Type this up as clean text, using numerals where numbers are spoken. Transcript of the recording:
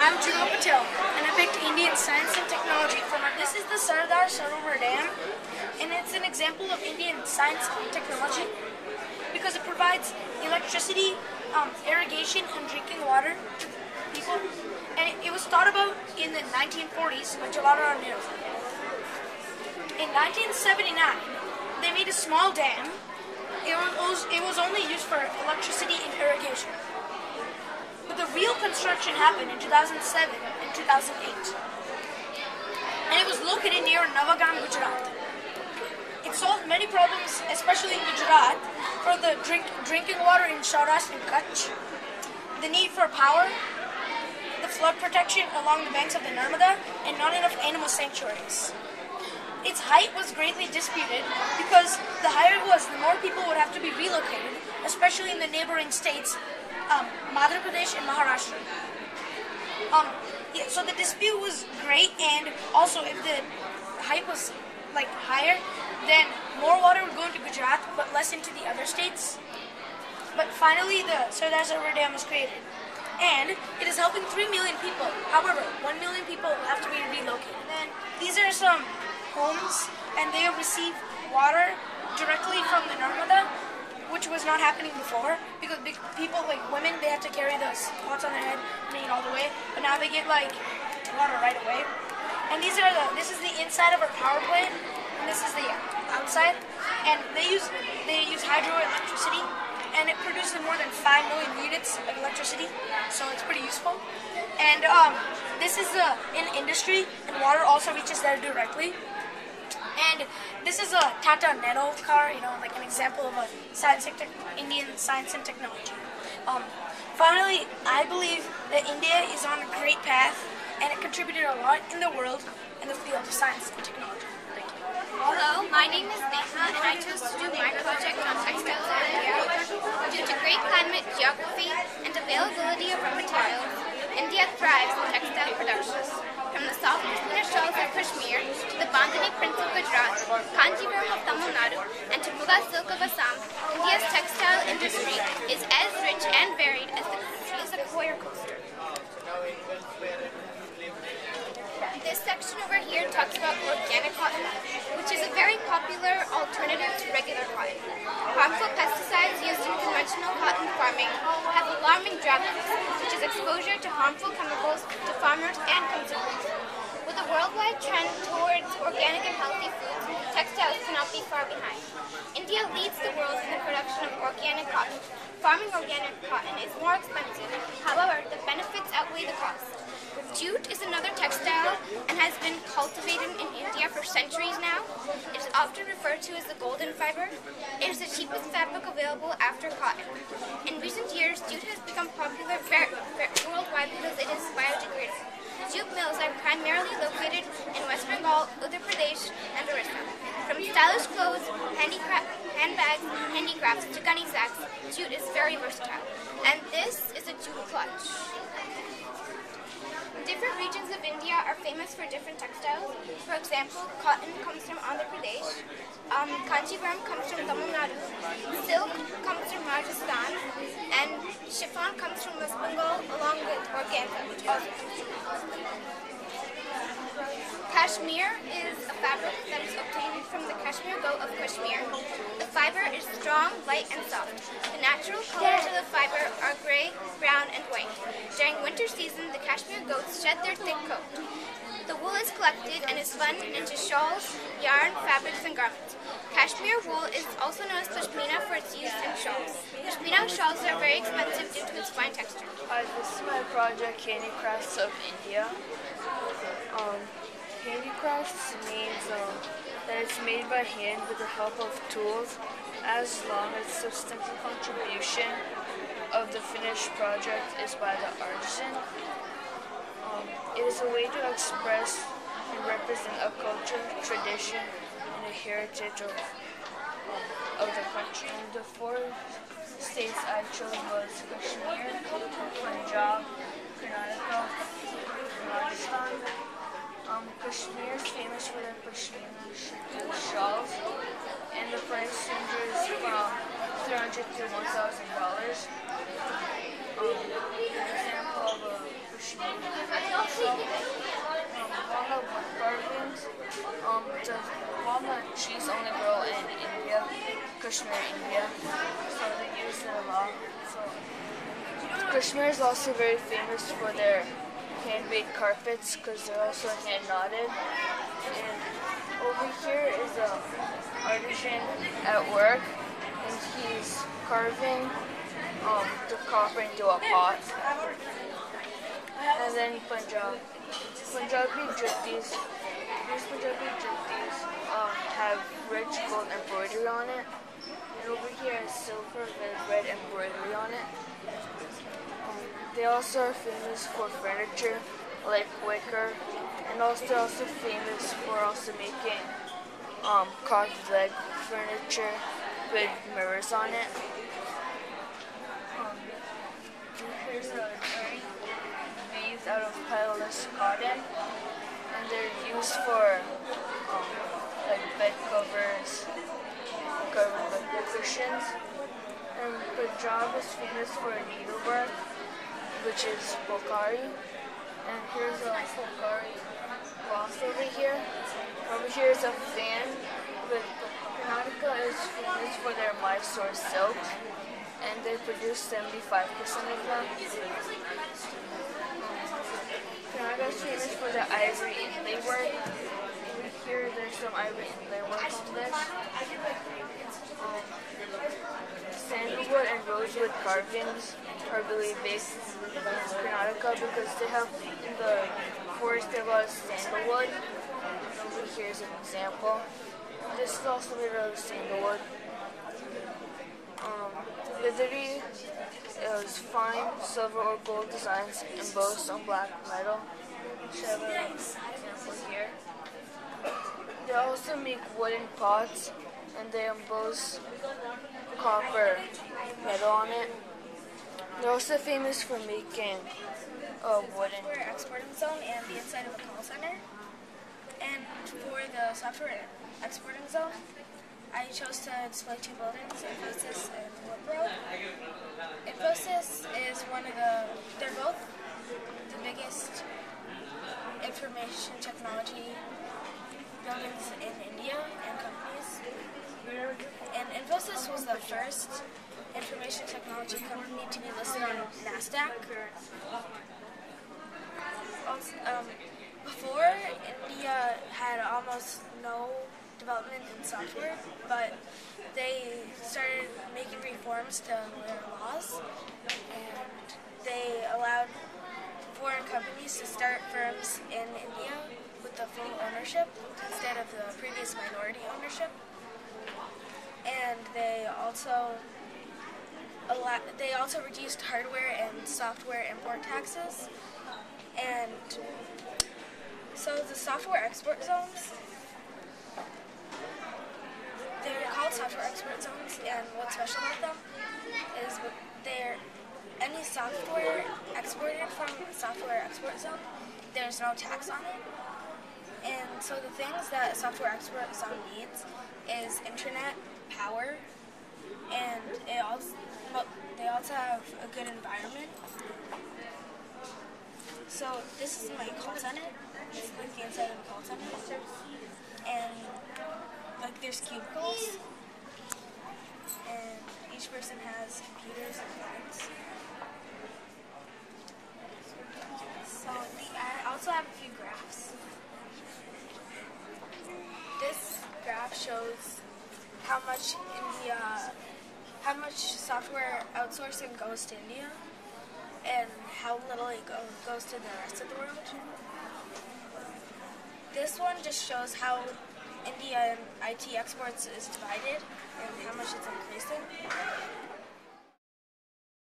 I'm Shishubharati, and I picked Indian science and technology for my. This is the Sardar Sarovar Dam, and it's an example of Indian science and technology because it provides electricity, irrigation, and drinking water to people. And it was thought about in the 1940s by Jawaharlal Nehru. In 1979, they made a small dam. It was only used for electricity and irrigation. But the real construction happened in 2007 and 2008. And it was located near Navagam, Gujarat. It solved many problems, especially in Gujarat, for the drinking water in Saurashtra and Kutch, the need for power, the flood protection along the banks of the Narmada, and not enough animal sanctuaries. Its height was greatly disputed because the higher it was, the more people would have to be relocated, especially in the neighboring states, Madhya Pradesh and Maharashtra. So the dispute was great, and also if the height was higher, then more water would go into Gujarat, but less into the other states. But finally, the Sardar Sarovar Dam was created, and it is helping 3 million people. However, 1 million people will have to be relocated. And these are some homes, and they have received water directly from the Narmada, which was not happening before, because people, like women, they had to carry those pots on their head and eat all the way, but now they get water right away. And this is the inside of our power plant, and this is the outside, and they use hydroelectricity, and it produces more than 5 million units of electricity, so it's pretty useful. And this is in industry, and water also reaches there directly. And this is a Tata Nano car, like an example of a Indian science and technology. Finally, I believe that India is on a great path, and it contributed a lot in the world in the field of science and technology. Thank you. Hello, my name is Neha, and I chose to do my project on textiles in India. Due to great climate, geography, and availability of raw materials, India thrives in textile production. From the soft Pashmina shawls of Kashmir to the Bandhani prints of Gujarat, Kanjivaram of Tamil Nadu, and to Muga silk of Assam, India's textile industry is as rich and varied as the Sequoia coaster. This section over here talks about organic cotton, which is a very popular alternative to regular cotton. Harmful pesticides used in conventional cotton farming have alarming drawbacks, such as exposure to harmful chemicals to farmers and consumers. With a worldwide trend towards organic and healthy foods, textiles cannot be far behind. India leads the world in the production of organic cotton. Farming organic cotton is more expensive, however, the benefits outweigh the cost. Jute is another textile and has been cultivated in India for centuries now. It is often referred to as the golden fiber. It is the cheapest fabric available after cotton. In recent years, jute has become popular worldwide because it is biodegradable. Jute mills are primarily located in West Bengal, Uttar Pradesh, and Orissa. From stylish clothes, handbags, handicrafts, to gunny sacks, jute is very versatile. And this is a jute clutch. Different regions of India are famous for different textiles. For example, cotton comes from Andhra Pradesh, Kanjivaram comes from Tamil Nadu, silk comes from Rajasthan, and chiffon comes from West Bengal, along with organza, which also comes from Kashmir is a fabric that is obtained from the Kashmir goat of Kashmir. The fiber is strong, light, and soft. The natural colors of the fiber are gray, brown, and white. During winter season, the Kashmir goats shed their thick coat. The wool is collected and is spun into shawls, yarn, fabrics, and garments. Kashmir wool is also known as Pashmina for its use in shawls. Pashmina shawls are very expensive due to its fine texture. Hi, this is my project, Handicrafts of India. Handicrafts means that it's made by hand with the help of tools, as long as the substantial contribution of the finished project is by the artisan. It is a way to express and represent a culture, tradition, and a heritage of the country. And the 4 states I chose was Kashmir, Punjab, Karnataka, and Rajasthan. Kashmir is famous for their Pashmina shawls, and the price ranges from $300 to $1,000. An example of a Shishubharati Kashmir, India. So they use it a lot. So Kashmir is also very famous for their handmade carpets because they're also hand knotted. And over here is a artisan at work, and he's carving the copper into a pot. And then Punjabi juttis. These Punjabi juttis have rich gold embroidery on it. And over here is silver with red embroidery on it. They also are famous for furniture like wicker, and also famous for also making carved leg furniture with mirrors on it. Here's a tree made out of pileless cotton, and they're used for like bed covers, covering like the cushions. And Punjab is famous for needlework, which is Fulkari. And here's a Fulkari cloth over here. Over here is a fan. But Karnataka is famous for their Mysore silk, and they produce 75% of them. Karnataka is famous for the ivory inlay work. Over here, there's some ivory inlay work on this. Sandalwood and rosewood carvings are really big in Karnataka because they have in the forest they have a lot of sandalwood. Over here is an example. This is also made out of sandalwood. Livery is fine silver or gold designs embossed on black metal. I have an example here. They also make wooden pots, and they emboss copper metal on it. They're also famous for making wooden. Software exporting zone and the inside of a call center. And for the software exporting zone, I chose to display two buildings, Infosys and Wipro. Infosys is they're both the biggest information technology buildings in India and companies. And Infosys was the first information technology company to be listed on NASDAQ. Before, India had almost no development in software, but they started making reforms to their laws, and they allowed foreign companies to start firms in India with the full ownership instead of the previous minority ownership. And they also reduced hardware and software import taxes. And so the software export zones, they're called software export zones, and what's special about them is any software exported from a software export zone, there's no tax on it. And so the things that a software export zone needs is internet, power, and they also have a good environment. So this is my call center. This is like the inside of the call center. And like there's cubicles, and each person has computers and phones. So I also have a few graphs. This graph shows how much software outsourcing goes to India, and how little it goes to the rest of the world. This one just shows how India and IT exports is divided and how much it's increasing.